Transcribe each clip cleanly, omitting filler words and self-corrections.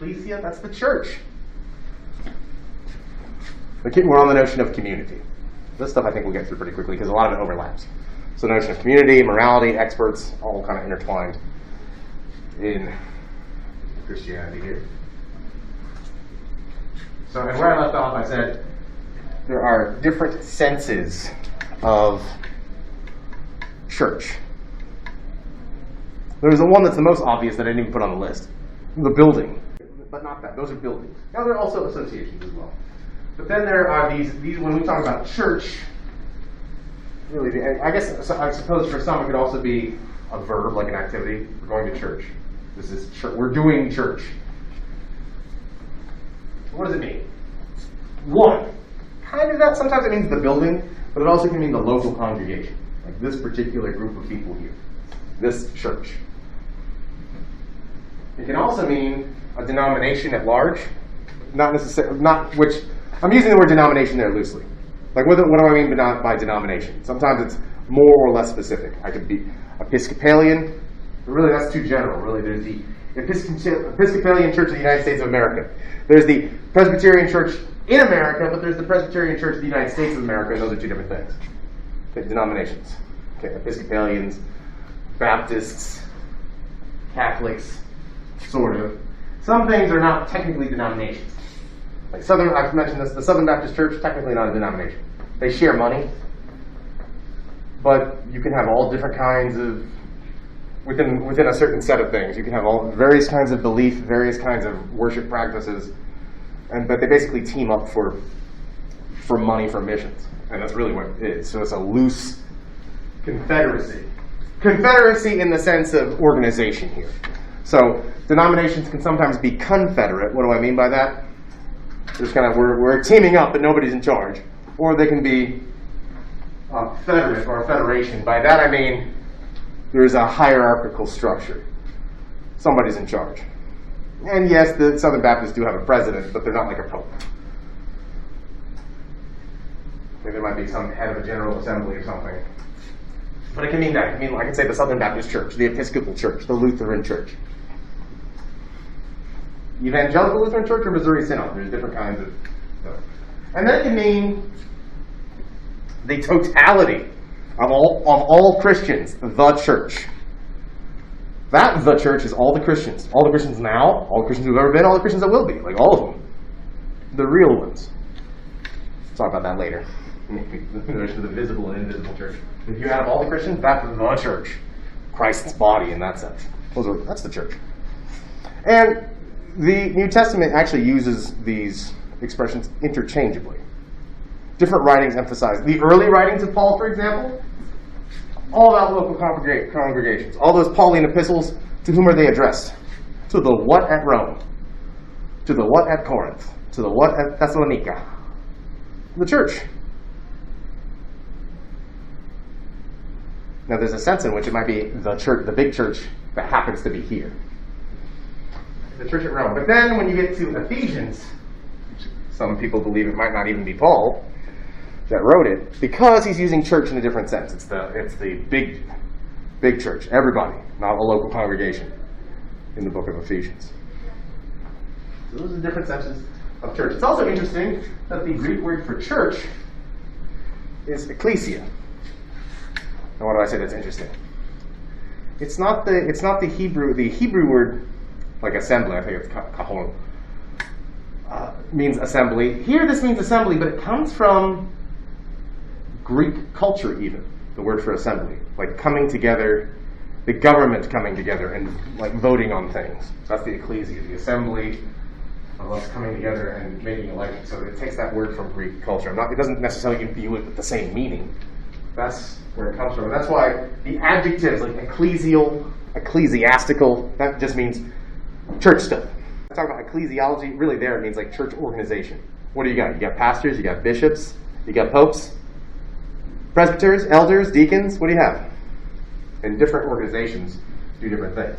ecclesia, that's the church. We're on the notion of community. This stuff I think we'll get through pretty quickly because a lot of it overlaps. So the notion of community, morality, experts, all kind of intertwined in Christianity here. So, and where I left off, I said there are different senses of church. There's the one that's the most obvious that I didn't even put on the list. The building. But not that. Those are buildings. Now, there are also associations as well. But then there are these when we talk about church, really, I suppose for some it could also be a verb, like an activity. We're going to church. This is church. We're doing church. What does it mean? One, kind of that. Sometimes it means the building, but it also can mean the local congregation, like this particular group of people here, this church. It can also mean a denomination at large, which I'm using the word denomination there loosely. Like, what do I mean by denomination? Sometimes it's more or less specific. I could be Episcopalian, but really that's too general. Really, there's the Episcopalian Church of the United States of America. There's the Presbyterian Church in America, but there's the Presbyterian Church of the United States of America, and those are two different things. Okay, denominations. Okay, Episcopalians, Baptists, Catholics, sort of. Some things are not technically denominations. Like I've mentioned this, the Southern Baptist Church, technically not a denomination. They share money, but you can have all different kinds of, within a certain set of things, you can have all various kinds of belief, various kinds of worship practices, but they basically team up for money for missions. And that's really what it is. So it's a loose confederacy. Confederacy in the sense of organization here. So denominations can sometimes be confederate. What do I mean by that? There's kind of, we're teaming up, but nobody's in charge. Or they can be federate or a federation. By that I mean there's a hierarchical structure. Somebody's in charge. And yes, the Southern Baptists do have a president, but they're not like a pope. Maybe there might be some head of a general assembly or something. But it can mean that. It can mean, I can say the Southern Baptist Church, the Episcopal Church, the Lutheran Church. Evangelical Lutheran Church or Missouri Synod. There's different kinds of stuff. And then it can mean the totality of all Christians, the church. That the church is all the Christians. All the Christians now, all the Christians who've ever been, all the Christians that will be. Like all of them. The real ones. We'll talk about that later. The notion of the visible and invisible church. If you have all the Christians, that's the church. Christ's body in that sense. That's the church. And the New Testament actually uses these expressions interchangeably. Different writings emphasize. The early writings of Paul, for example, all about local congregations. All those Pauline epistles, to whom are they addressed? To the what at Rome? To the what at Corinth? To the what at Thessalonica? The church. Now there's a sense in which it might be the church, the big church that happens to be here. The church at Rome. But then when you get to Ephesians, some people believe it might not even be Paul that wrote it, because he's using church in a different sense. It's the big church, everybody, not a local congregation in the book of Ephesians. So those are different senses of church. It's also interesting that the Greek word for church is ecclesia. Now why do I say that's interesting? It's not the Hebrew word like assembly, I think it's kahon, means assembly. Here this means assembly, but it comes from Greek culture even, the word for assembly. Like coming together, the government coming together and like voting on things. So that's the ecclesia, the assembly of us coming together and making elections. So it takes that word from Greek culture. It doesn't necessarily imbue it with the same meaning. That's where it comes from. And that's why the adjectives like ecclesial, ecclesiastical, that just means church stuff. I talk about ecclesiology, really there it means like church organization. What do you got? You got pastors, you got bishops, you got popes, presbyters, elders, deacons, what do you have? And different organizations do different things.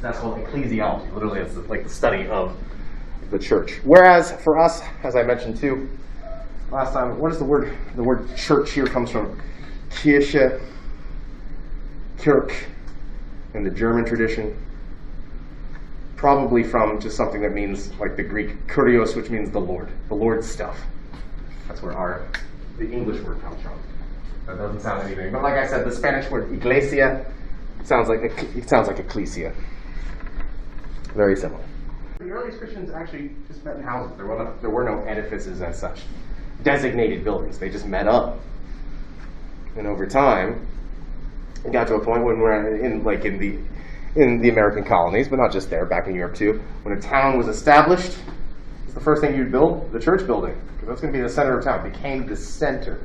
That's called ecclesiology. Literally, it's like the study of the church. Whereas for us, as I mentioned too last time, what is the word? The word church here comes from Kirche, Kirch, in the German tradition. probably from just something that means, like the Greek kurios, which means the Lord's stuff. That's where the English word comes from. That doesn't sound anything, but like I said, the Spanish word iglesia sounds like ecclesia. Very similar. The earliest Christians actually just met in houses. There were no edifices as such, designated buildings. They just met up, and over time, it got to a point when we're in the American colonies, but not just there, back in Europe too. When a town was established, what's the first thing you'd build? The church building, because that's going to be the center of town. It became the center.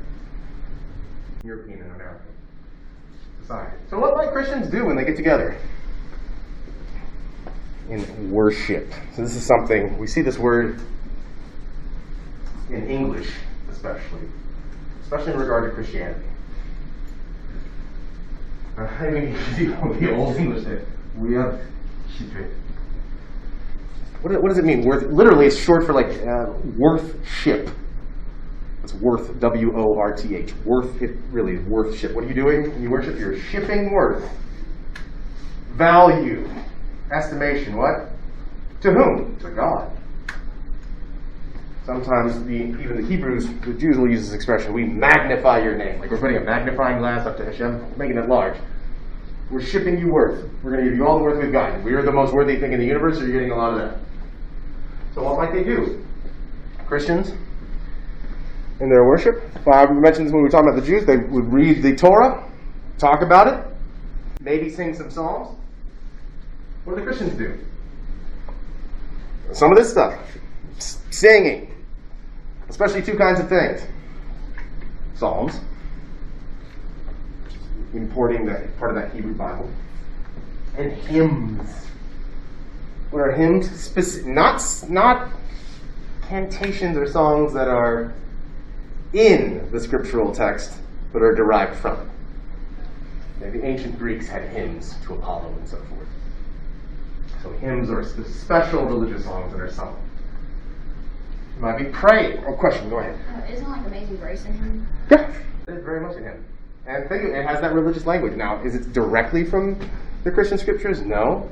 European and American society. So what might Christians do when they get together? In worship. So this is something, we see this word in English especially in regard to Christianity. I mean, the old English there. We have what does it mean? Worth. Literally, it's short for like worth-ship. It's worth, W-O-R-T-H. Worth, it really is worth-ship. What are you doing when you worship? You're shipping worth. Value. Estimation. What? To whom? To God. Sometimes even the Hebrews, the Jews will use this expression, we magnify your name. Like we're putting a magnifying glass up to Hashem, making it large. We're shipping you worth. We're going to give you all the worth we've got. If we are the most worthy thing in the universe, so you're getting a lot of that. So what might they do? Christians, in their worship, we mentioned this when we were talking about the Jews, they would read the Torah, talk about it, maybe sing some psalms. What do the Christians do? Some of this stuff. Singing. Especially two kinds of things. Psalms. Importing that part of that Hebrew Bible. And hymns. What are hymns? Not cantations or songs that are in the scriptural text, but are derived from it. Okay, the ancient Greeks had hymns to Apollo and so forth. So hymns are special religious songs that are sung. It might be praying. Oh, question, go ahead. Isn't like Amazing Grace in him? Yeah, it is very much in him. And think it has that religious language. Now, is it directly from the Christian scriptures? No.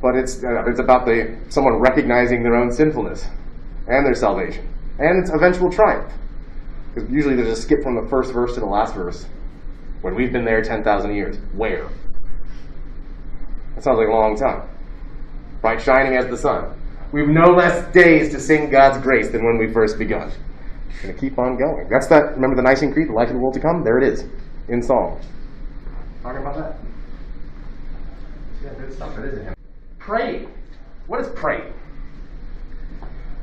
But it's about someone recognizing their own sinfulness and their salvation and its eventual triumph. Because usually there's a skip from the first verse to the last verse when we've been there 10,000 years. Where? That sounds like a long time. Bright shining as the sun. We've no less days to sing God's grace than when we first begun. We're going to keep on going. That's that. Remember the Nicene Creed, the life of the world to come? There it is, in song. Talking about that. Yeah, good stuff. It is in him. Pray. What is pray?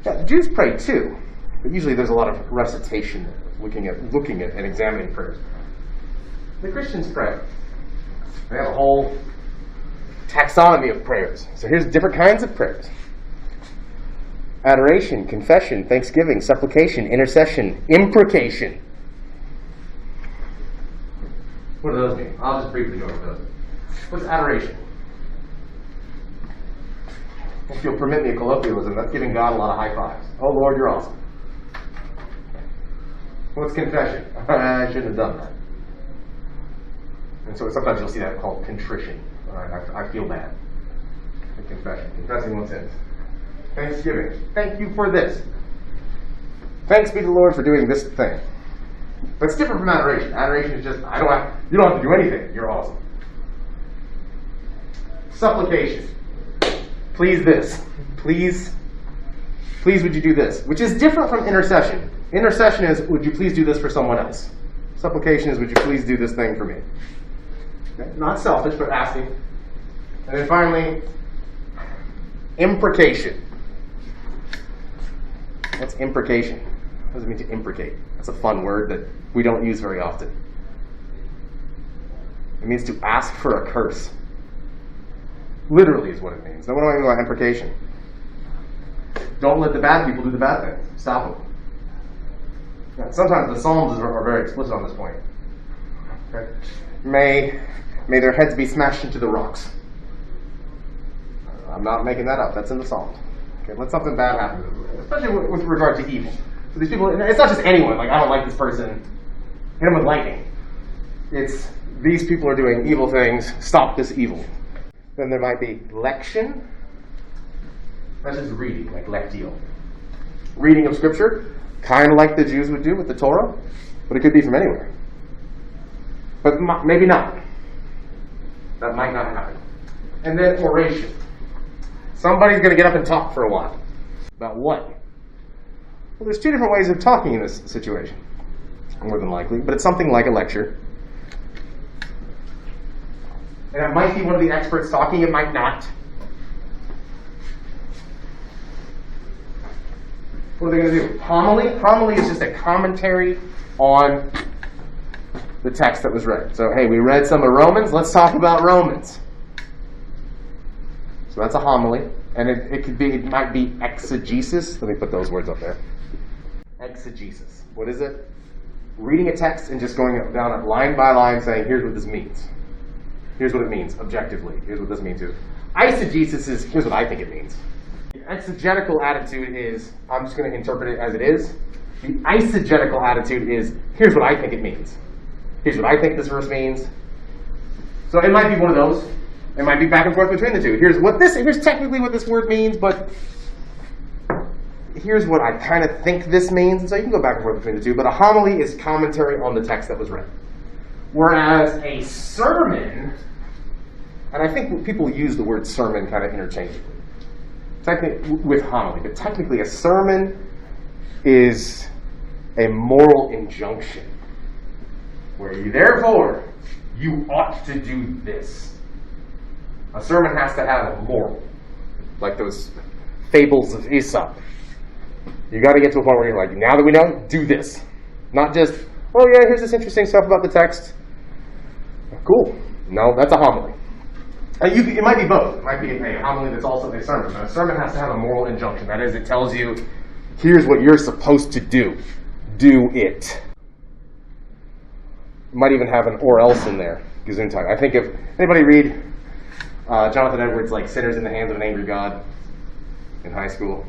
Yeah, the Jews pray too, but usually there's a lot of recitation, looking at and examining prayers. The Christians pray. They have a whole taxonomy of prayers. So here's different kinds of prayers. Adoration, confession, thanksgiving, supplication, intercession, imprecation. What do those mean? I'll just briefly go over those. What's adoration? If you'll permit me a colloquialism, that's giving God a lot of high fives. Oh Lord, you're awesome. What's confession? I shouldn't have done that. And so sometimes you'll see that called contrition. I feel bad. Confession. Confessing one's sins. Thanksgiving. Thank you for this. Thanks be to the Lord for doing this thing. But it's different from adoration. Adoration is just, you don't have to do anything. You're awesome. Supplication. Please this. Please would you do this? Which is different from intercession. Intercession is, would you please do this for someone else? Supplication is, would you please do this thing for me? Okay? Not selfish, but asking. And then finally, imprecation. What's imprecation? What does it mean to imprecate? That's a fun word that we don't use very often. It means to ask for a curse. Literally is what it means. Now what do I mean by imprecation? Don't let the bad people do the bad things. Stop them. Now, sometimes the Psalms are very explicit on this point. Okay? May their heads be smashed into the rocks. I'm not making that up. That's in the Psalms. Okay, let something bad happen, especially with regard to evil. So these people, it's not just anyone. Like, I don't like this person. Hit them with lightning. It's these people are doing evil things. Stop this evil. Then there might be lection. That's just reading, like lectio. Reading of Scripture, kind of like the Jews would do with the Torah, but it could be from anywhere. But maybe not. That might not happen. And then oration. Somebody's going to get up and talk for a while. About what? Well, there's two different ways of talking in this situation, more than likely, but it's something like a lecture. And it might be one of the experts talking, it might not. What are they going to do? Homily? Homily is just a commentary on the text that was read. So, hey, we read some of Romans, let's talk about Romans. So that's a homily. And it might be exegesis. Let me put those words up there. Exegesis. What is it? Reading a text and just going down it line by line saying, here's what this means. Here's what it means, objectively. Here's what this means too. Eisegesis is, here's what I think it means. The exegetical attitude is, I'm just going to interpret it as it is. The eisegetical attitude is, here's what I think it means. Here's what I think this verse means. So it might be one of those. It might be back and forth between the two. Here's technically what this word means, but here's what I kind of think this means. And so you can go back and forth between the two. But a homily is commentary on the text that was read. Whereas a sermon, and I think people use the word sermon kind of interchangeably with homily, but technically a sermon is a moral injunction where therefore you ought to do this. A sermon has to have a moral, like those fables of Aesop. You got to get to a point where you're like, now that we know, do this. Not just, oh yeah, here's this interesting stuff about the text. Cool. No, that's a homily. It might be both. It might be a homily that's also a sermon. But a sermon has to have a moral injunction. That is, it tells you, here's what you're supposed to do. Do it. It might even have an or else in there. Gesundheit. I think if anybody read Jonathan Edwards' like Sinners in the Hands of an Angry God in high school,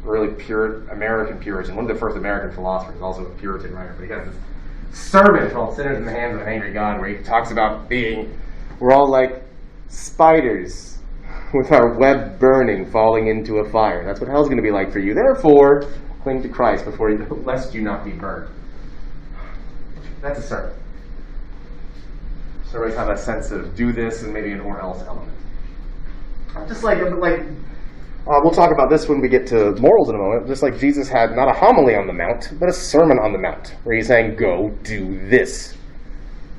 really pure American Puritan, one of the first American philosophers, also a Puritan writer, but he has this sermon called Sinners in the Hands of an Angry God, where he talks about we're all like spiders with our web burning, falling into a fire. That's what hell's going to be like for you. Therefore, cling to Christ lest you not be burned. That's a sermon. Sermons have a sense of do this and maybe an or else element. Just like we'll talk about this when we get to morals in a moment. Just like Jesus had not a homily on the Mount, but a sermon on the Mount, where he's saying, go do this.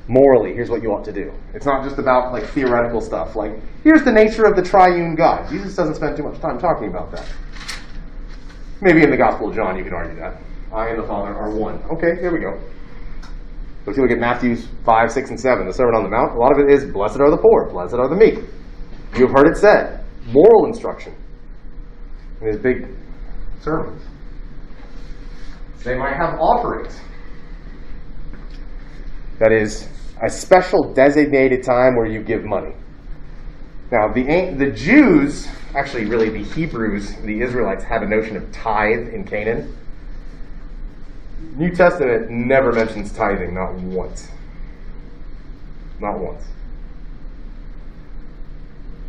Morally, here's what you ought to do. It's not just about like theoretical stuff. Like, here's the nature of the triune God. Jesus doesn't spend too much time talking about that. Maybe in the Gospel of John you can argue that. I and the Father are one. Okay, here we go. But if you look at Matthew 5, 6, and 7, the Sermon on the Mount, a lot of it is, blessed are the poor, blessed are the meek. You have heard it said. Moral instruction in his big sermons. They might have offerings. That is, a special designated time where you give money. Now, the Jews, actually really the Hebrews, the Israelites, had a notion of tithe in Canaan. New Testament never mentions tithing, not once. Not once.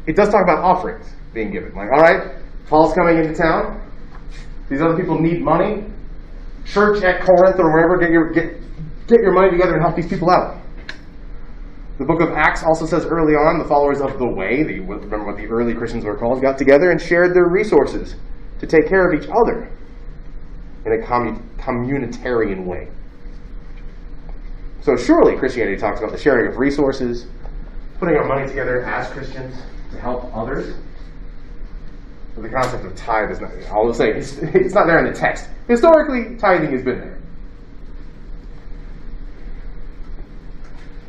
It does talk about offerings being given. Like, all right, Paul's coming into town. These other people need money. Church at Corinth or wherever, get your money together and help these people out. The book of Acts also says early on, the followers of the way, remember what the early Christians were called, got together and shared their resources to take care of each other in a communitarian way. So surely Christianity talks about the sharing of resources, putting our money together as Christians to help others. But the concept of tithe is not, I will say, it's not there in the text. Historically, tithing has been there.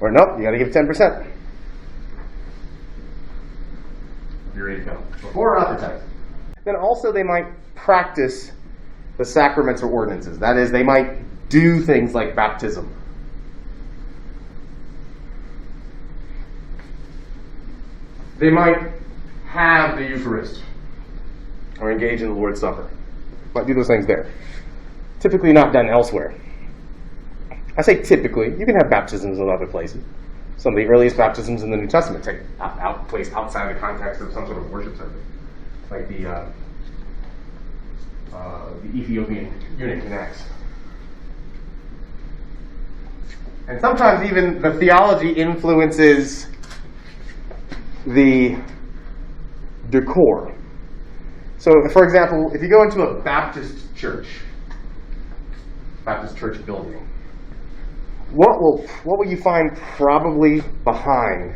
Or nope, you got to give 10%. You're ready to go. Before or after tithe. Then also they might practice the sacraments or ordinances. That is, they might do things like baptism. They might have the Eucharist or engage in the Lord's Supper. Might do those things there. Typically not done elsewhere. I say typically. You can have baptisms in other places. some of the earliest baptisms in the New Testament take place outside the context of some sort of worship service, like the Ethiopian eunuch in Acts. And sometimes even the theology influences the decor. So, for example, if you go into a Baptist church building, what will you find probably behind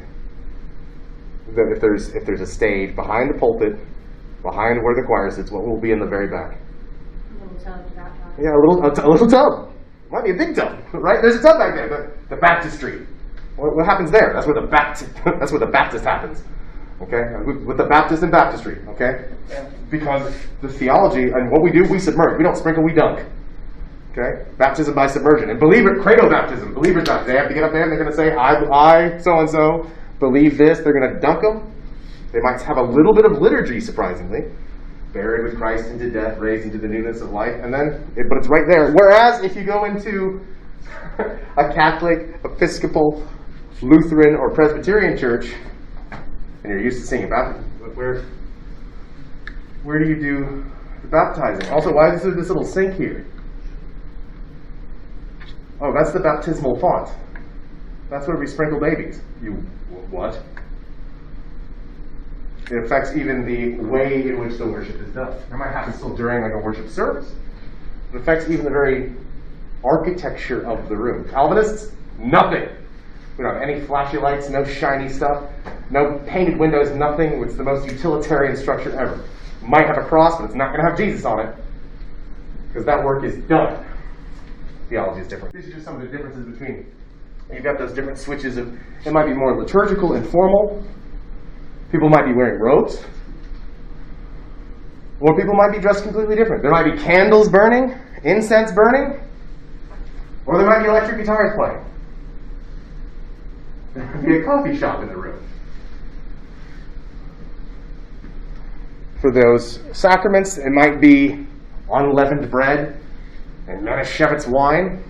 if there's a stage, behind the pulpit, behind where the choir sits? What will be in the very back? A little tub to baptize. Yeah, a little tub. Might be a big tub, right? There's a tub back there, the baptistry. What happens there? That's where the Baptist happens. Okay, with the Baptist and baptistry. Okay, because the theology and what we do, we submerge. We don't sprinkle, we dunk. Okay, baptism by submersion and credo baptism. Believers baptism. They have to get up there and they're going to say, "I so and so believe this." They're going to dunk them. They might have a little bit of liturgy, surprisingly. Buried with Christ into death, raised into the newness of life, but it's right there. Whereas if you go into a Catholic, Episcopal, Lutheran, or Presbyterian church, and you're used to singing baptism, where do you do the baptizing? Also, why is there this little sink here? Oh, that's the baptismal font. That's where we sprinkle babies. You what? It affects even the way in which the worship is done. That might happen still during like a worship service. It affects even the very architecture of the room. Calvinists, nothing. We don't have any flashy lights, no shiny stuff, no painted windows, nothing. It's the most utilitarian structure ever. Might have a cross, but it's not going to have Jesus on it, because that work is done. Theology is different. These are just some of the differences between. You've got those different switches of. It might be more liturgical and formal. People might be wearing robes. Or people might be dressed completely different. There might be candles burning, incense burning, or there might be electric guitars playing. There might be a coffee shop in the room. For those sacraments, it might be unleavened bread and Manischewitz wine.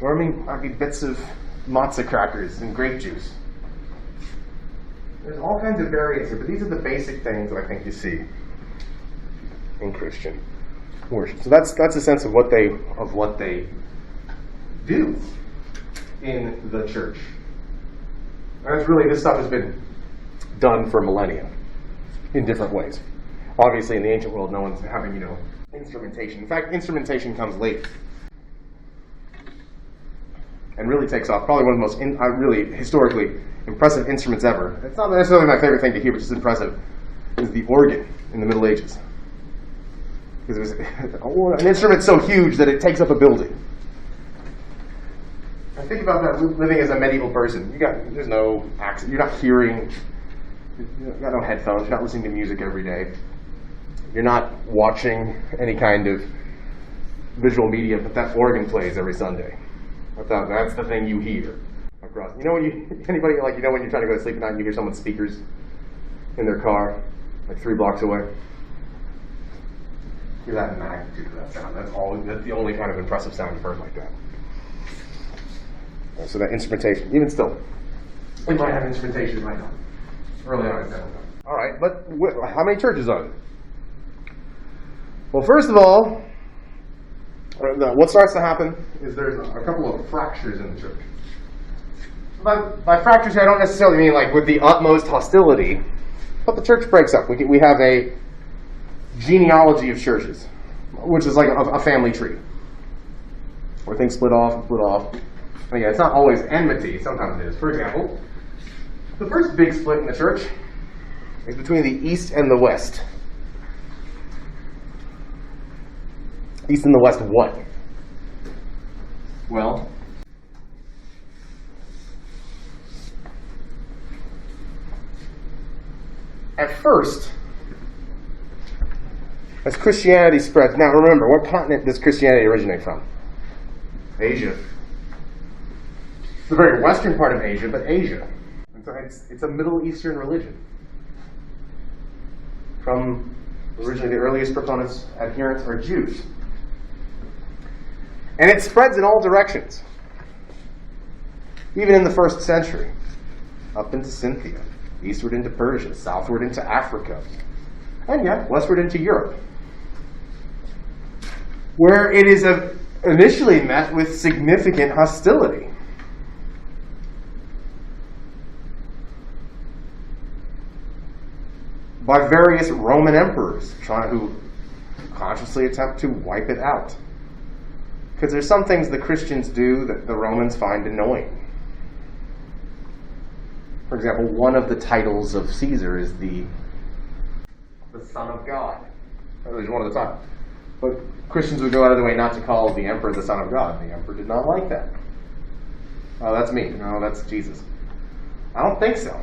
Or it might be bits of matzah crackers and grape juice. There's all kinds of variants here, but these are the basic things that I think you see in Christian worship. So that's a sense of what they do in the church. And it's really, this stuff has been done for millennia in different ways. Obviously, in the ancient world, no one's having instrumentation. In fact, instrumentation comes late and really takes off. Probably one of the most really historically impressive instruments ever. It's not necessarily my favorite thing to hear, but it's impressive, is the organ in the Middle Ages. Because it was an instrument so huge that it takes up a building. And think about that living as a medieval person. There's no accent. You're not hearing. You've got no headphones. You're not listening to music every day. You're not watching any kind of visual media, but that organ plays every Sunday. That's the thing you hear. Across. When when you're trying to go to sleep at night and you hear someone's speakers in their car, like 3 blocks away? Hear that magnitude of that sound. That's the only kind of impressive sound you've heard like that. So that instrumentation, even still, we might have instrumentation, it might not. Early on, it's definitely not. All right, but how many churches are there? Well, first of all, what starts to happen is there's a couple of fractures in the church. By fractures here, I don't necessarily mean like with the utmost hostility, but the church breaks up. We have a genealogy of churches, which is like a family tree, where things split off and split off. And again, it's not always enmity, sometimes it is. For example, the first big split in the church is between the East and the West. East and the West what? Well, at first, as Christianity spreads, now remember, what continent does Christianity originate from? Asia. The very western part of Asia, but Asia. And so it's a Middle Eastern religion. From originally the earliest proponents, adherents, are Jews. And it spreads in all directions. Even in the 1st century, up into Scythia, eastward into Persia, southward into Africa, and yet westward into Europe, where it is initially met with significant hostility. By various Roman emperors who consciously attempt to wipe it out. Because there's some things the Christians do that the Romans find annoying. For example, one of the titles of Caesar is the Son of God. At least one of the time. But Christians would go out of their way not to call the emperor the Son of God. The emperor did not like that. Oh, that's me. No, that's Jesus. I don't think so.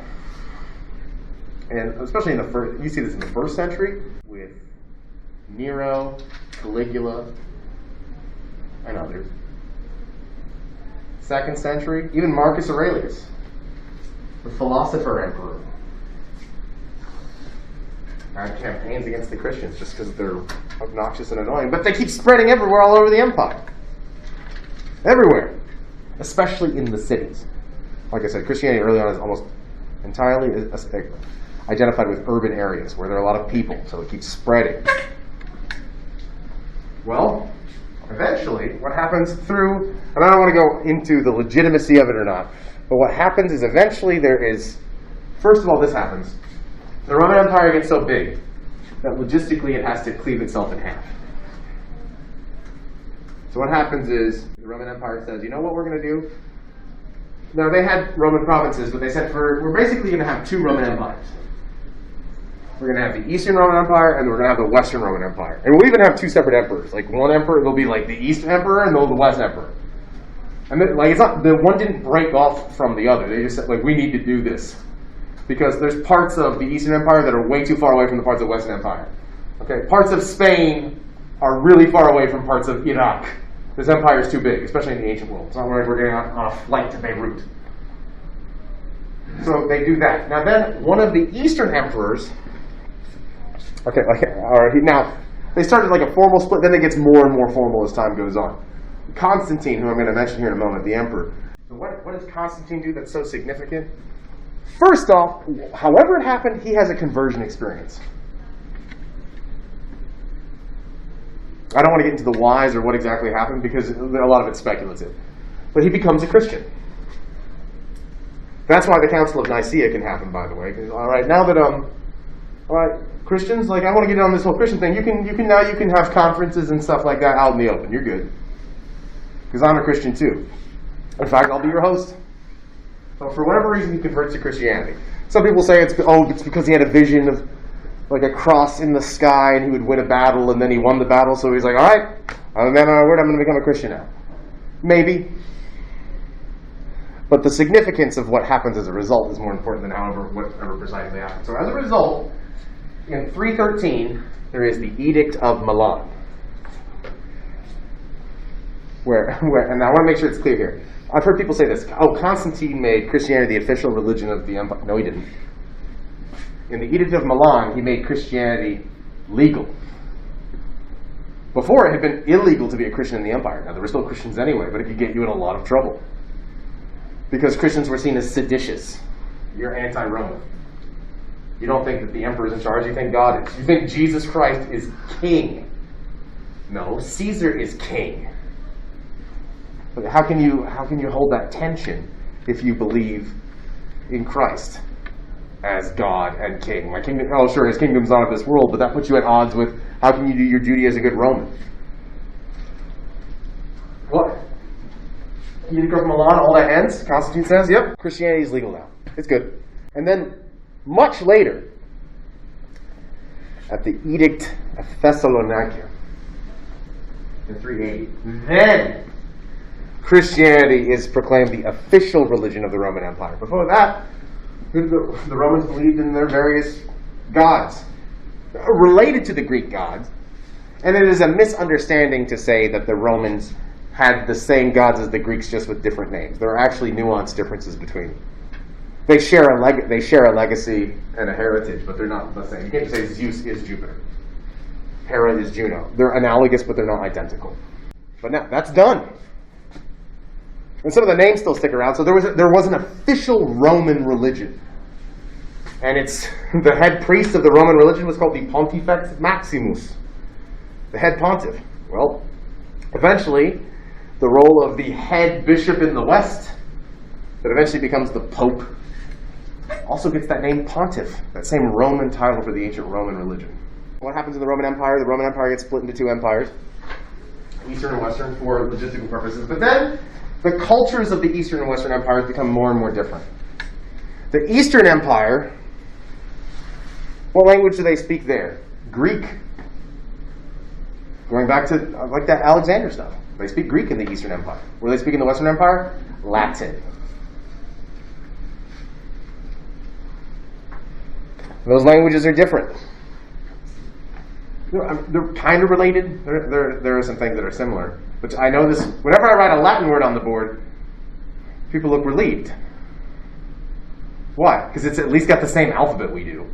And especially in the first, you see this in the 1st century with Nero, Caligula, and others. 2nd century, even Marcus Aurelius, the philosopher emperor, had campaigns against the Christians just because they're obnoxious and annoying. But they keep spreading everywhere, all over the empire. Everywhere. Especially in the cities. Like I said, Christianity early on is almost entirely identified with urban areas where there are a lot of people, so it keeps spreading. Well, eventually, what happens through, and I don't want to go into the legitimacy of it or not, but what happens is eventually first of all, this happens. The Roman Empire gets so big that logistically it has to cleave itself in half. So what happens is the Roman Empire says, you know what we're going to do? Now, they had Roman provinces, but they said we're basically going to have 2 Roman empires. We're going to have the Eastern Roman Empire, and we're going to have the Western Roman Empire. And we'll even have 2 separate emperors. Like one emperor, there'll be like the East Emperor, and there'll be the West Emperor. And it's not, the one didn't break off from the other. They just said, we need to do this. Because there's parts of the Eastern Empire that are way too far away from the parts of the Western Empire. Okay, parts of Spain are really far away from parts of Iraq. This empire is too big, especially in the ancient world. It's not like we're getting on a flight to Beirut. So they do that. Now then, one of the Eastern emperors, now, they started like a formal split, then it gets more and more formal as time goes on. Constantine, who I'm going to mention here in a moment, the emperor. So what does Constantine do that's so significant? First off, however it happened, he has a conversion experience. I don't want to get into the whys or what exactly happened because a lot of it's speculative. But he becomes a Christian. That's why the Council of Nicaea can happen, by the way. All right, now that Christians, I want to get on this whole Christian thing. You can have conferences and stuff like that out in the open. You're good. Because I'm a Christian too. In fact, I'll be your host. So for whatever reason, he converts to Christianity. Some people say it's because he had a vision of like a cross in the sky and he would win a battle and then he won the battle, so he's like, all right, I'm going to become a Christian now. Maybe. But the significance of what happens as a result is more important than whatever precisely happens. So as a result, in 313, there is the Edict of Milan. And I want to make sure it's clear here. I've heard people say this. Constantine made Christianity the official religion of the empire. No, he didn't. In the Edict of Milan, he made Christianity legal. Before, it had been illegal to be a Christian in the empire. Now, there were still Christians anyway, but it could get you in a lot of trouble. Because Christians were seen as seditious. You're anti-Roman. You don't think that the emperor is in charge, you think God is. You think Jesus Christ is king. No, Caesar is king. But how can you hold that tension if you believe in Christ as God and king? My kingdom, sure, his kingdom's not of this world, but that puts you at odds with how can you do your duty as a good Roman? What? You go from Milan, all that ends? Constantine says, yep, Christianity is legal now. It's good. And then, much later, at the Edict of Thessalonica, in 380, then Christianity is proclaimed the official religion of the Roman Empire. Before that, the Romans believed in their various gods, related to the Greek gods. And it is a misunderstanding to say that the Romans had the same gods as the Greeks, just with different names. There are actually nuanced differences between them. They share a legacy and a heritage, but they're not the same. You can't just say Zeus is Jupiter. Hera is Juno. They're analogous, but they're not identical. But now, that's done. And some of the names still stick around. So there was an official Roman religion. And the head priest of the Roman religion was called the Pontifex Maximus, the head pontiff. Well, eventually, the role of the head bishop in the West, that eventually becomes the Pope, also gets that name pontiff, that same Roman title for the ancient Roman religion. What happens in the Roman Empire? The Roman Empire gets split into two empires, Eastern and Western, for logistical purposes. But then, the cultures of the Eastern and Western empires become more and more different. The Eastern Empire, what language do they speak there? Greek. Going back to like that Alexander stuff. They speak Greek in the Eastern Empire. What do they speak in the Western Empire? Latin. Those languages are different. They're kind of related. There are some things that are similar. But I know this, whenever I write a Latin word on the board, people look relieved. Why? Because it's at least got the same alphabet we do.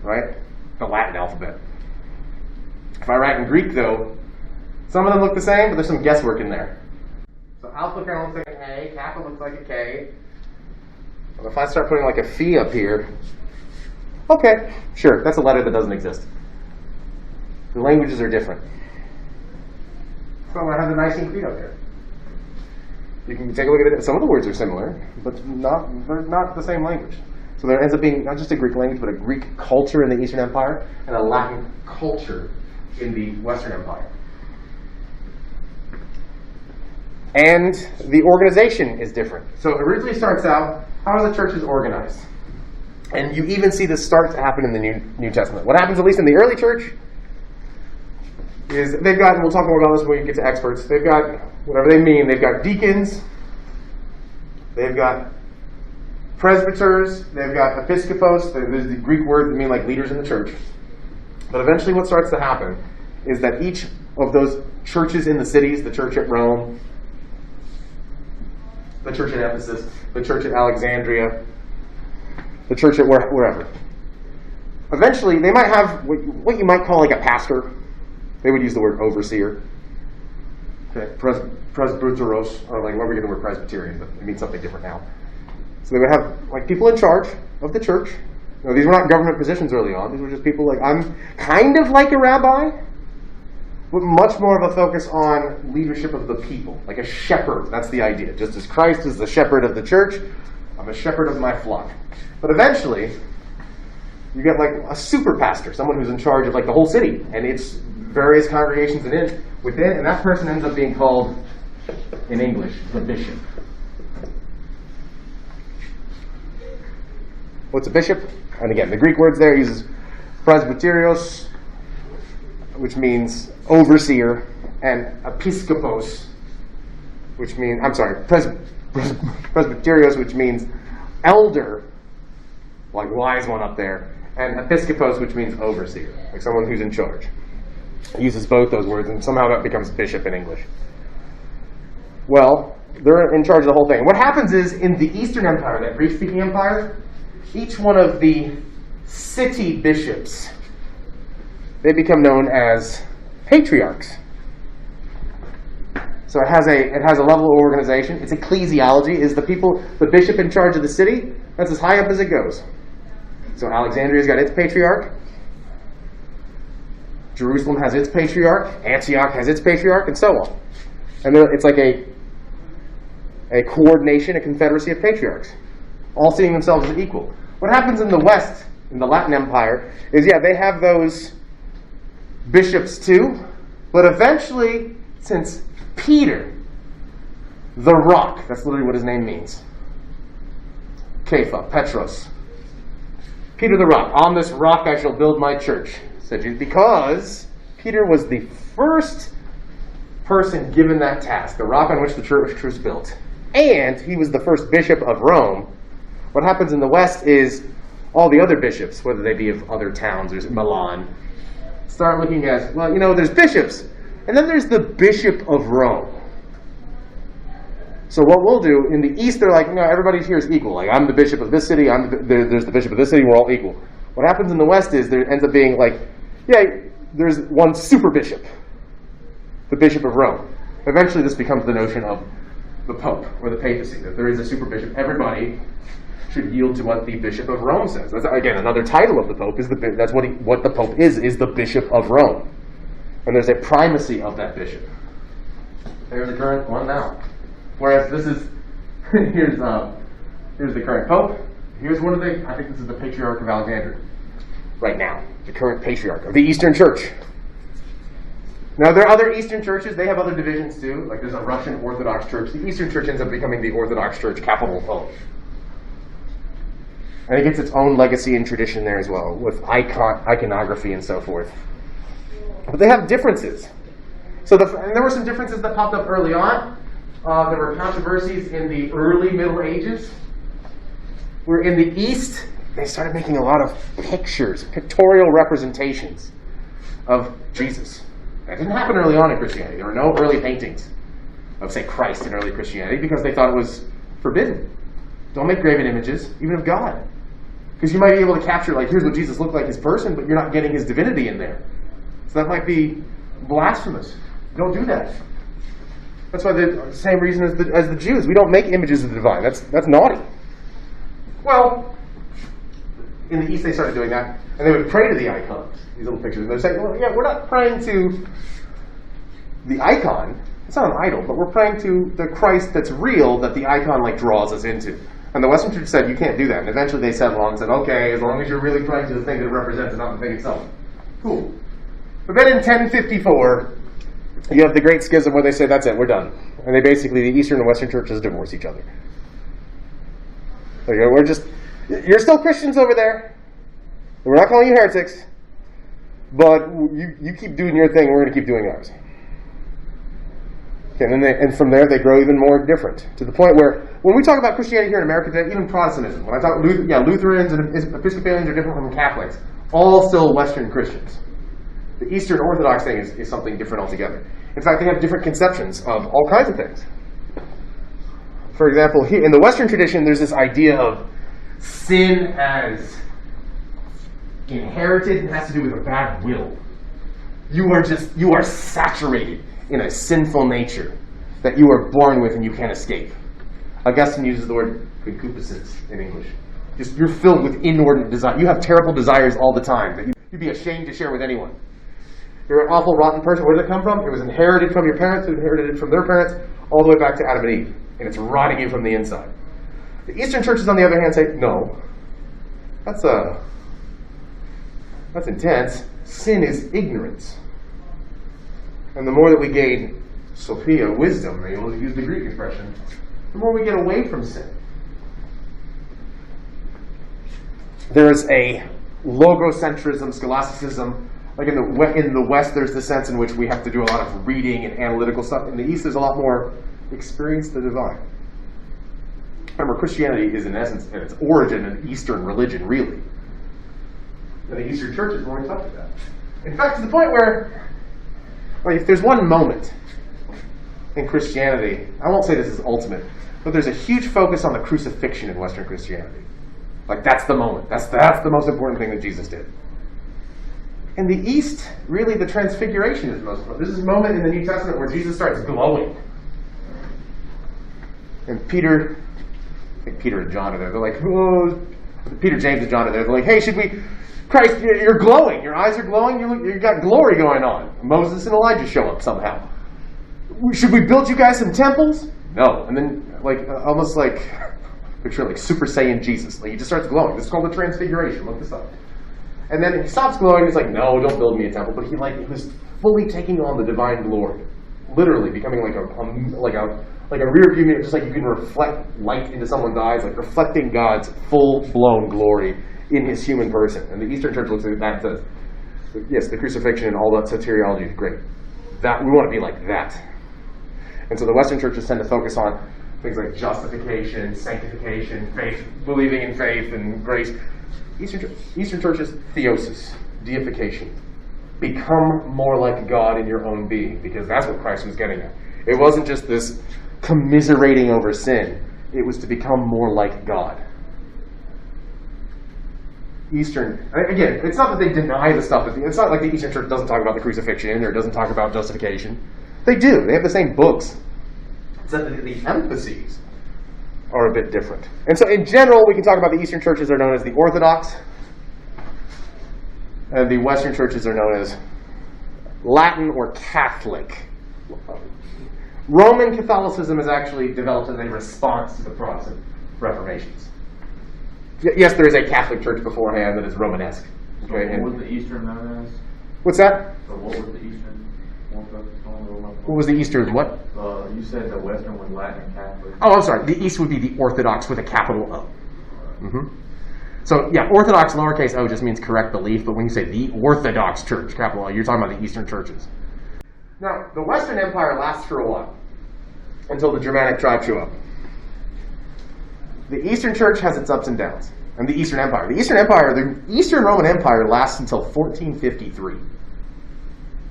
Right? The Latin alphabet. If I write in Greek, though, some of them look the same, but there's some guesswork in there. So alpha kind of looks like an A, kappa looks like a K. And if I start putting like a phi up here, okay, sure, that's a letter that doesn't exist. The languages are different. So I have the Nicene Creed up there. You can take a look at it. Some of the words are similar, but they're not the same language. So there ends up being not just a Greek language, but a Greek culture in the Eastern Empire and a Latin culture in the Western Empire. And the organization is different. So it originally starts out, how are the churches organized? And you even see this start to happen in the New Testament. What happens, at least in the early church, is they've got, and we'll talk more about this when we get to experts, they've got, whatever they mean, they've got deacons, they've got presbyters, they've got episkopos, there's the Greek words that mean like leaders in the church. But eventually what starts to happen is that each of those churches in the cities, the church at Rome, the church at Ephesus, the church at Alexandria, the church at wherever, eventually they might have what you might call like a pastor. They would use the word overseer. Okay. Presbyteros, or like, where we get the word Presbyterian, but it means something different now. So they would have like people in charge of the church. Now, these were not government positions early on. These were just people like, I'm kind of like a rabbi, but much more of a focus on leadership of the people, like a shepherd. That's the idea. Just as Christ is the shepherd of the church, I'm a shepherd of my flock. But eventually, you get like a super pastor, someone who's in charge of like the whole city, and it's various congregations within, and that person ends up being called, in English, the bishop. What's a bishop? And again, the Greek words there uses presbyterios, which means overseer, and episkopos, which means, presbyterios, which means elder, like wise one up there, and episkopos, which means overseer, like someone who's in charge. It uses both those words, and somehow that becomes bishop in English. Well, they're in charge of the whole thing. What happens is, in the Eastern Empire, that Greek-speaking empire, each one of the city bishops, they become known as patriarchs. So it has a level of organization. It's ecclesiology. Is the bishop in charge of the city? That's as high up as it goes. So Alexandria's got its patriarch. Jerusalem has its patriarch. Antioch has its patriarch, and so on. And it's like a coordination, a confederacy of patriarchs, all seeing themselves as equal. What happens in the West, in the Latin Empire, is they have those bishops too, but eventually, since Peter, the rock, that's literally what his name means. Kepha, Petros. Peter the rock. On this rock I shall build my church, said Jesus, because Peter was the first person given that task, the rock on which the church was built. And he was the first bishop of Rome. What happens in the West is all the other bishops, whether they be of other towns, there's Milan, start looking at, there's bishops, and then there's the Bishop of Rome. So what we'll do, in the East, they're like, everybody here is equal. Like, I'm the bishop of this city, there's the bishop of this city, we're all equal. What happens in the West is there ends up being like, there's one super bishop, the Bishop of Rome. Eventually this becomes the notion of the Pope or the papacy, that there is a super bishop. Everybody should yield to what the Bishop of Rome says. That's, again, another title of the Pope is that's what the Pope is the Bishop of Rome. And there's a primacy of that bishop. There's the current one now. Whereas this is, here's the current Pope. Here's one of the, I think this is the Patriarch of Alexandria. Right now, the current Patriarch of the Eastern Church. Now, there are other Eastern churches. They have other divisions too. Like there's a Russian Orthodox Church. The Eastern Church ends up becoming the Orthodox Church capital of. And it gets its own legacy and tradition there as well, with iconography and so forth. But they have differences. So and there were some differences that popped up early on. There were controversies in the early Middle Ages, where in the East, they started making a lot of pictures, pictorial representations of Jesus. That didn't happen early on in Christianity. There were no early paintings of, say, Christ in early Christianity because they thought it was forbidden. Don't make graven images, even of God. Because you might be able to capture, like, here's what Jesus looked like his person, but you're not getting his divinity in there. So that might be blasphemous. Don't do that. That's why the same reason as the Jews. We don't make images of the divine. That's naughty. Well, in the East they started doing that, and they would pray to the icons, these little pictures. And they'd say, well, yeah, we're not praying to the icon. It's not an idol, but we're praying to the Christ that's real that the icon like draws us into. And the Western Church said, you can't do that. And eventually they settled on and said, okay, as long as you're really praying to the thing that it represents and not the thing itself. Cool. But then in 1054, you have the Great Schism where they say, that's it, we're done. And they basically, the Eastern and Western churches divorce each other. You're still Christians over there. We're not calling you heretics. But you keep doing your thing, we're going to keep doing ours. Okay, and from there they grow even more different, to the point where when we talk about Christianity here in America today, even Protestantism, when I talk Lutherans and Episcopalians are different from Catholics, all still Western Christians. The Eastern Orthodox thing is something different altogether. In fact, they have different conceptions of all kinds of things. For example, here in the Western tradition, there's this idea of sin as inherited and has to do with a bad will. You are saturated in a sinful nature that you are born with and you can't escape. Augustine uses the word concupiscence in English. You're filled with inordinate desire. You have terrible desires all the time that you'd be ashamed to share with anyone. You're an awful, rotten person. Where did it come from? It was inherited from your parents, who inherited it from their parents, all the way back to Adam and Eve. And it's rotting you from the inside. The Eastern churches, on the other hand, say, no, that's intense. Sin is ignorance. And the more that we gain Sophia, wisdom, we'll use the Greek expression, the more we get away from sin. There is a logocentrism, scholasticism. Like in the West, there's the sense in which we have to do a lot of reading and analytical stuff. In the East, there's a lot more experience the divine. Remember, Christianity is in essence, at its origin, an Eastern religion, really. And the Eastern Church is more in touch with that. In fact, to the point where, if there's one moment in Christianity, I won't say this is ultimate, but there's a huge focus on the crucifixion in Western Christianity. Like, that's the moment. That's the most important thing that Jesus did. In the East, really, the transfiguration is the most important. There's this moment in the New Testament where Jesus starts glowing. And Peter and John are there. They're like, oh, Peter, James, and John are there. They're like, hey, Christ, you're glowing. Your eyes are glowing. You've got glory going on. Moses and Elijah show up somehow. Should we build you guys some temples? No. And then, almost like, picture like Super Saiyan Jesus. Like, he just starts glowing. This is called the Transfiguration. Look this up. And then he stops glowing. He's like, no, don't build me a temple. But he was fully taking on the divine glory, literally becoming like a rear view mirror, just like you can reflect light into someone's eyes, like reflecting God's full-blown glory in his human person. And the Eastern Church looks at that and says, yes, the crucifixion and all that soteriology is great. That we want to be like that. And so the Western churches tend to focus on things like justification, sanctification, faith, believing in faith and grace. Eastern churches, theosis, deification. Become more like God in your own being, because that's what Christ was getting at. It wasn't just this commiserating over sin. It was to become more like God. Eastern, again, it's not that they deny the stuff. It's not like the Eastern Church doesn't talk about the crucifixion or doesn't talk about justification. They do. They have the same books. except that the emphases are a bit different. And so in general, we can talk about the Eastern churches are known as the Orthodox, and the Western churches are known as Latin or Catholic. Roman Catholicism is actually developed as a response to the Protestant Reformations. Yes, there is a Catholic church beforehand that is Romanesque. Okay, what was the Eastern known as? What's that? So what was the Eastern? What was the Eastern what? You said the Western was Latin and Catholic. Oh, I'm sorry. The East would be the Orthodox with a capital O. Mm-hmm. So, yeah, Orthodox, lowercase o, just means correct belief, but when you say the Orthodox Church, capital O, you're talking about the Eastern churches. Now, the Western Empire lasts for a while, until the Germanic tribes show up. The Eastern Church has its ups and downs, and the Eastern Empire. The Eastern Roman Empire lasts until 1453.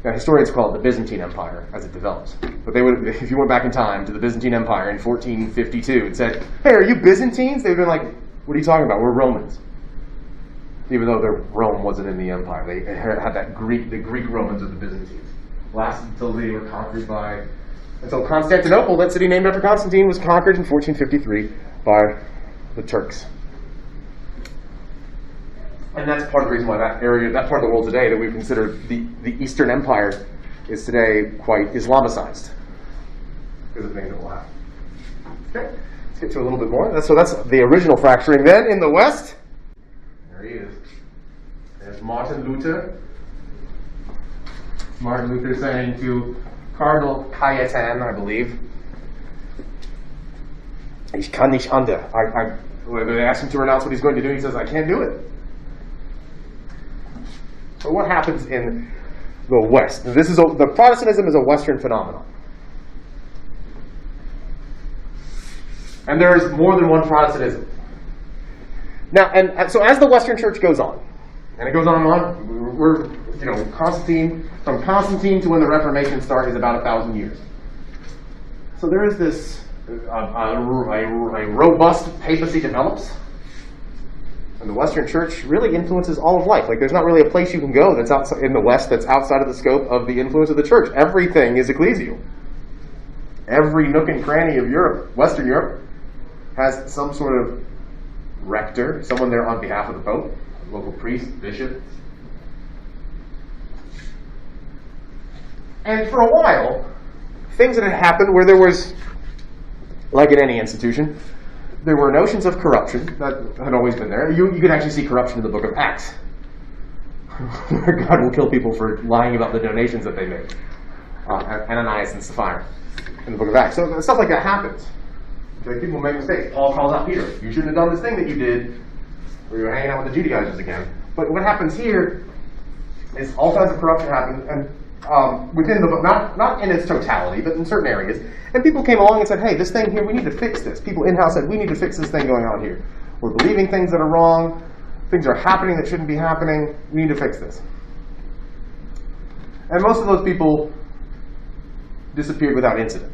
Now, historians call it the Byzantine Empire as it develops. But they would, if you went back in time to the Byzantine Empire in 1452 and said, "Hey, are you Byzantines?" They'd been like, "What are you talking about? We're Romans." Even though Rome wasn't in the empire, they had that the Greek Romans of the Byzantines. Lasted until they were conquered until Constantinople, that city named after Constantine, was conquered in 1453 by the Turks. And that's part of the reason why that part of the world today that we consider the Eastern Empire is today quite Islamicized. Because of things that will happen. Okay, let's get to a little bit more. So that's the original fracturing. Then in the West, there he is. There's Martin Luther. Martin Luther saying to Cardinal Cajetan, I believe, "Ich kann nicht anders." When they ask him to renounce what he's going to do, he says, "I can't do it." So what happens in the West? The Protestantism is a Western phenomenon. And there's more than one Protestantism. Now, and so as the Western Church goes on, and it goes on and on, we're, from Constantine to when the Reformation started is about 1,000 years. So there is this, a robust papacy develops, and the Western Church really influences all of life. Like, there's not really a place you can go that's outside in the West that's outside of the scope of the influence of the Church. Everything is ecclesial. Every nook and cranny of Europe, Western Europe, has some sort of rector, someone there on behalf of the Pope, local priest, bishop. And for a while, things that had happened where there was, like in any institution, there were notions of corruption that had always been there. You could actually see corruption in the book of Acts. God will kill people for lying about the donations that they made. Ananias and Sapphira in the book of Acts. So stuff like that happens. Okay, people make mistakes. Paul calls out Peter. "You shouldn't have done this thing that you did where you were hanging out with the Judaizers again." But what happens here is all kinds of corruption happens, and within the book, not in its totality, but in certain areas. And people came along and said, "Hey, this thing here, we need to fix this." People in-house said, "We need to fix this thing going on here. We're believing things that are wrong. Things are happening that shouldn't be happening. We need to fix this." And most of those people disappeared without incident.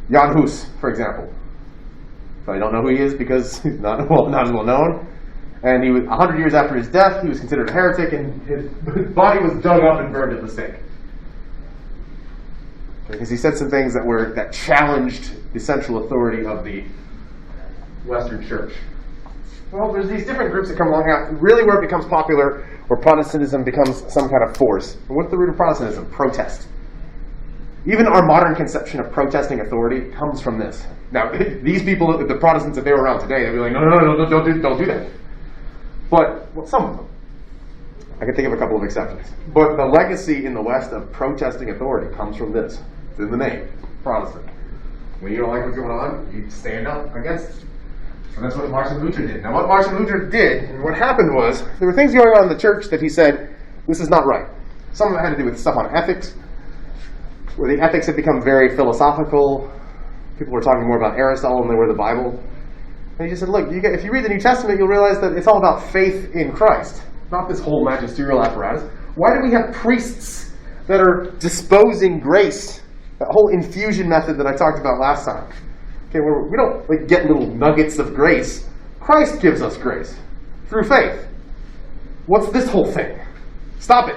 Jan Hus, for example. I don't know who he is because he's not as well known. And he was 100 years after his death, he was considered a heretic, and his body was dug up and burned at the stake. Because he said some things that challenged the central authority of the Western Church. Well, there's these different groups that come along now. Really where it becomes popular, where Protestantism becomes some kind of force. And what's the root of Protestantism? Protest. Even our modern conception of protesting authority comes from this. Now, these people, the Protestants, if they were around today, they'd be like, no, don't do that. But, well, some of them. I can think of a couple of exceptions. But the legacy in the West of protesting authority comes from this. It's in the name, Protestant. When you don't like what's going on, you stand up against it. And that's what Martin Luther did. Now, what Martin Luther did, and what happened was, there were things going on in the church that he said, this is not right. Some of it had to do with stuff on ethics, where the ethics had become very philosophical. People were talking more about Aristotle than they were the Bible. And he just said, look, if you read the New Testament, you'll realize that it's all about faith in Christ, not this whole magisterial apparatus. Why do we have priests that are disposing grace? That whole infusion method that I talked about last time. Okay, where we don't get little nuggets of grace. Christ gives us grace through faith. What's this whole thing? Stop it.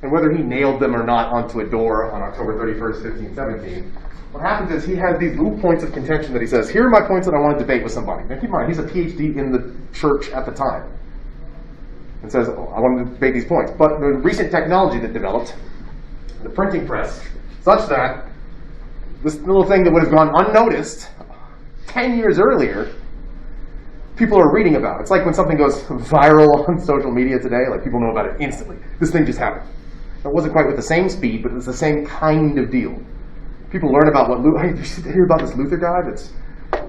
And whether he nailed them or not onto a door on October 31st, 1517, what happens is he has these little points of contention that he says, here are my points that I want to debate with somebody. Now keep in mind, he's a PhD in the church at the time. And says, oh, I want to debate these points. But the recent technology that developed, the printing press, such that this little thing that would have gone unnoticed 10 years earlier, people are reading about. It's like when something goes viral on social media today, like people know about it instantly. This thing just happened. It wasn't quite with the same speed, but it was the same kind of deal. People learn about what Luther, hey, did you hear about this Luther guy that's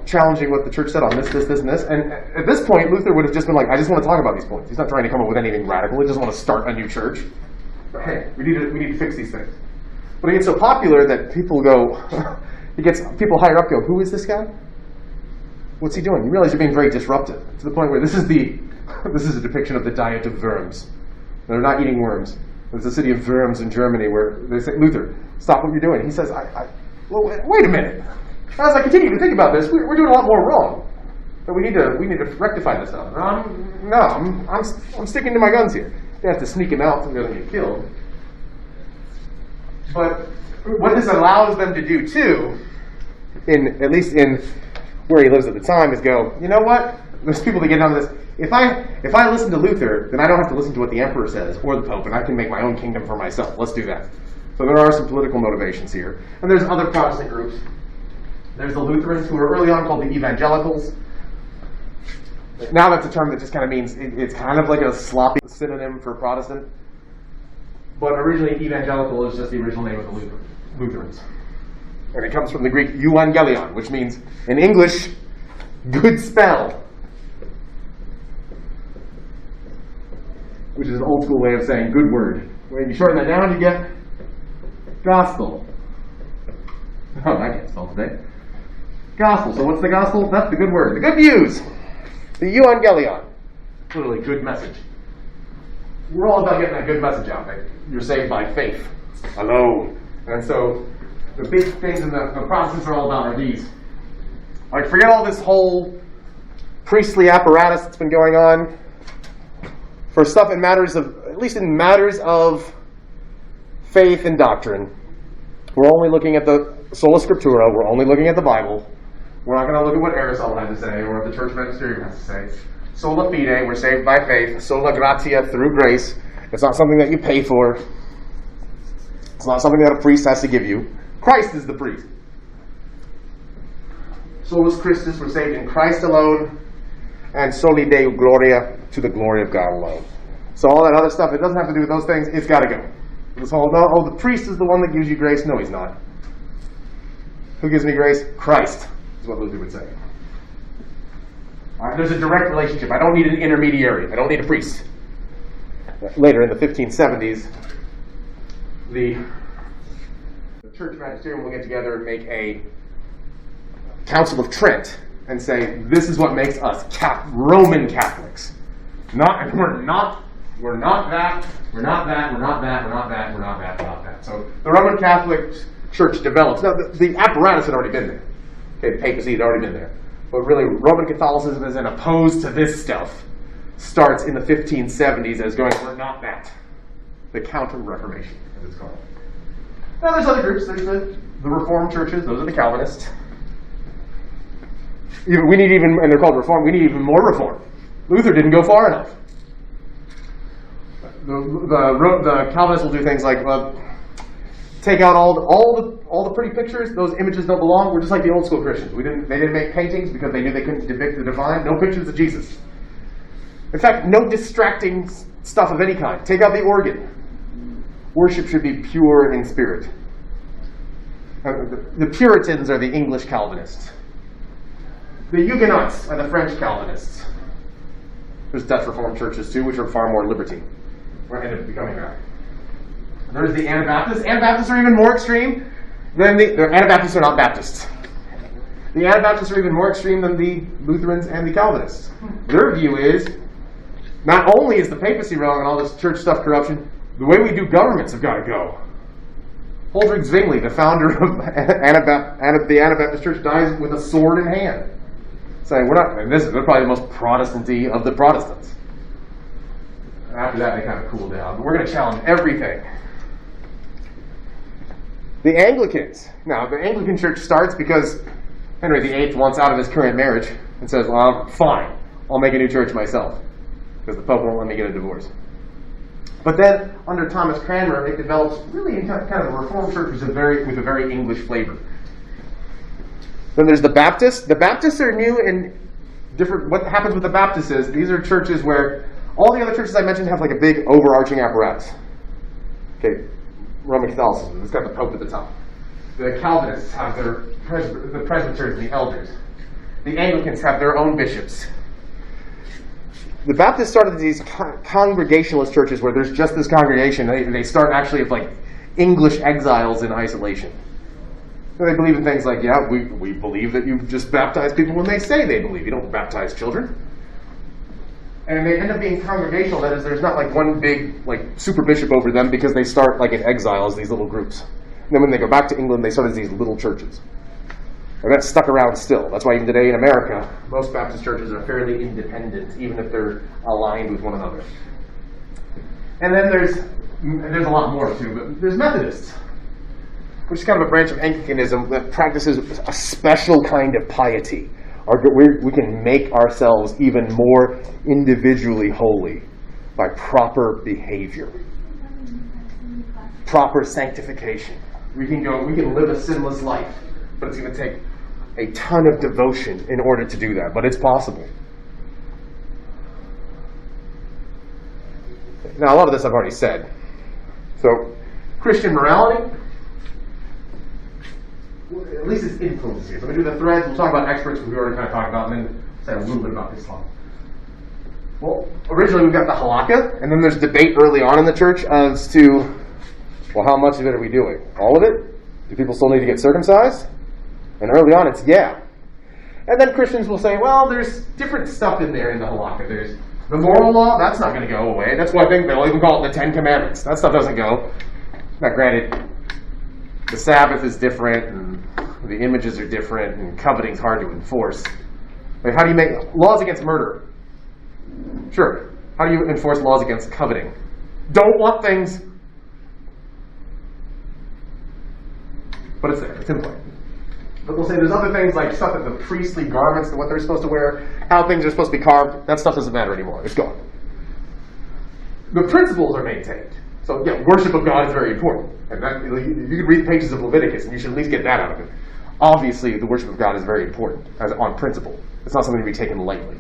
challenging what the church said on this, and this? And at this point, Luther would have just been like, I just want to talk about these points. He's not trying to come up with anything radical. He just wants to start a new church. But hey, we need to fix these things. But he gets so popular that people go, people higher up go, who is this guy? What's he doing? You realize you're being very disruptive to the point where this is a depiction of the diet of worms. They're not eating worms. There's a city of Worms in Germany where they say, Luther, stop what you're doing. He says, well, wait a minute. As I continue to think about this, we're doing a lot more wrong. But we need to rectify this stuff. I'm sticking to my guns here. You have to sneak him out so he doesn't get killed. But what this allows them to do too, at least in where he lives at the time, is go, you know what? There's people that get on this. If I listen to Luther, then I don't have to listen to what the emperor says or the pope, and I can make my own kingdom for myself. Let's do that. So there are some political motivations here. And there's other Protestant groups. There's the Lutherans, who were early on called the evangelicals. Now that's a term that just kind of means, it's kind of like a sloppy synonym for Protestant. But originally, evangelical is just the original name of the Lutherans. And it comes from the Greek euangelion, which means, in English, good spell. Which is an old school way of saying good word. When you shorten that down, you get gospel. Oh, I can't spell today. Gospel. So what's the gospel? That's the good word. The good news. The euangelion. Literally, good message. We're all about getting that good message out there. You're saved by faith alone. And so the big things in the Protestants are all about are these. Like, forget all this whole priestly apparatus that's been going on. For stuff in matters of, at least in matters of faith and doctrine, we're only looking at the sola scriptura, we're only looking at the Bible. We're not going to look at what Aristotle had to say or what the church magisterium has to say. Sola fide, we're saved by faith. Sola gratia, through grace. It's not something that you pay for. It's not something that a priest has to give you. Christ is the priest. Solus Christus, we're saved in Christ alone. And soli Deo gloria, to the glory of God alone. So all that other stuff, it doesn't have to do with those things, it's got to go. This whole, the priest is the one that gives you grace. No, he's not. Who gives me grace? Christ, is what Luther would say. There's a direct relationship. I don't need an intermediary. I don't need a priest. Later in the 1570s, the church magisterium will get together and make a Council of Trent and say, this is what makes us Roman Catholics. We're not that, we're not that, we're not that, we're not that, we're not that, we're not that. So the Roman Catholic Church develops. Now, the apparatus had already been there. Okay, the papacy had already been there. But really, Roman Catholicism, as in opposed to this stuff, starts in the 1570s as going, we're not that. The Counter-Reformation, as it's called. Now, there's other groups. There's the Reformed churches. Those are the Calvinists. And they're called Reformed, we need even more reform. Luther didn't go far enough. The Calvinists will do things like take out all the pretty pictures. Those images don't belong. We're just like the old school Christians. They didn't make paintings because they knew they couldn't depict the divine. No pictures of Jesus. In fact, no distracting stuff of any kind. Take out the organ. Worship should be pure in spirit. The Puritans are the English Calvinists. The Huguenots are the French Calvinists. There's Dutch Reformed churches too, which are far more liberty. We're ended up becoming that. There's the Anabaptists. Anabaptists are even more extreme than the Anabaptists are not Baptists. The Anabaptists are even more extreme than the Lutherans and the Calvinists. Their view is, not only is the papacy wrong and all this church stuff corruption, the way we do governments have got to go. Huldrych Zwingli, the founder of the Anabaptist Church, dies with a sword in hand, saying, they're probably the most Protestant-y of the Protestants. after that, they kind of cooled down. But we're going to challenge everything. The Anglicans. Now, the Anglican Church starts because Henry VIII wants out of his current marriage and says, well, fine, I'll make a new church myself because the Pope won't let me get a divorce. But then, under Thomas Cranmer, it develops really into kind of a Reformed church with a very English flavor. Then there's the Baptists. The Baptists are new and different. What happens with the Baptists is these are churches where all the other churches I mentioned have like a big overarching apparatus. Okay, Roman Catholicism, it's got the Pope at the top. The Calvinists have the presbyters and the elders. The Anglicans have their own bishops. The Baptists started these congregationalist churches where there's just this congregation. They start actually as like English exiles in isolation. So they believe in things like, yeah, we believe that you just baptize people when they say they believe. You don't baptize children. And they end up being congregational. That is, there's not like one big like super bishop over them because they start like in exile as these little groups. And then when they go back to England, they start as these little churches. And that's stuck around still. That's why even today in America, most Baptist churches are fairly independent, even if they're aligned with one another. And then there's a lot more too, but there's Methodists, which is kind of a branch of Anglicanism that practices a special kind of piety. We can make ourselves even more individually holy by proper behavior, proper sanctification. We can live a sinless life, but it's going to take a ton of devotion in order to do that, but it's possible. Now, a lot of this I've already said. So, Christian morality, at least its influence here. So we do the threads, we'll talk about experts, we already kind of talked about, and then say a little bit about Islam. Well, originally we've got the halakha, and then there's debate early on in the church as to, well, how much of it are we doing? All of it? Do people still need to get circumcised? And early on it's yeah. And then Christians will say, well, there's different stuff in there in the halakha. There's the moral law, that's not going to go away. That's why I think they'll even call it the Ten Commandments. That stuff doesn't go. Now granted, the Sabbath is different, and the images are different, and coveting's hard to enforce. Like, how do you make laws against murder? Sure. How do you enforce laws against coveting? Don't want things. But it's there. It's in play. But we'll say there's other things like stuff that the priestly garments and what they're supposed to wear, how things are supposed to be carved. That stuff doesn't matter anymore. It's gone. The principles are maintained. So yeah, worship of God is very important. And that, you can read pages of Leviticus and you should at least get that out of it. Obviously, the worship of God is very important as on principle. It's not something to be taken lightly.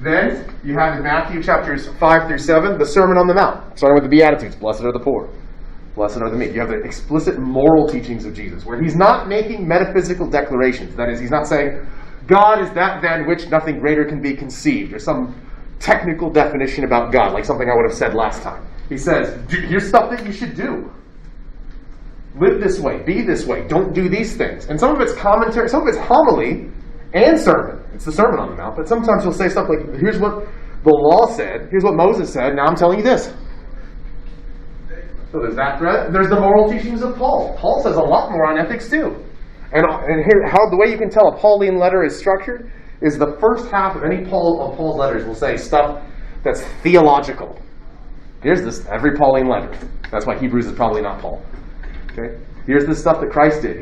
Then you have in Matthew chapters 5 through 7, the Sermon on the Mount, starting with the Beatitudes. Blessed are the poor. Blessed are the meek. You have the explicit moral teachings of Jesus, where he's not making metaphysical declarations. That is, he's not saying, God is that than which nothing greater can be conceived, or some technical definition about God, like something I would have said last time. He says, here's stuff that you should do. Live this way. Be this way. Don't do these things. And some of it's commentary, some of it's homily and sermon. It's the Sermon on the Mount, but sometimes he'll say stuff like, here's what the law said, here's what Moses said, now I'm telling you this. So there's that thread. There's the moral teachings of Paul. Paul says a lot more on ethics too. And here, how the way you can tell a Pauline letter is structured is the first half of any of Paul's letters will say stuff that's theological. Here's this, every Pauline letter. That's why Hebrews is probably not Paul. Okay? Here's the stuff that Christ did.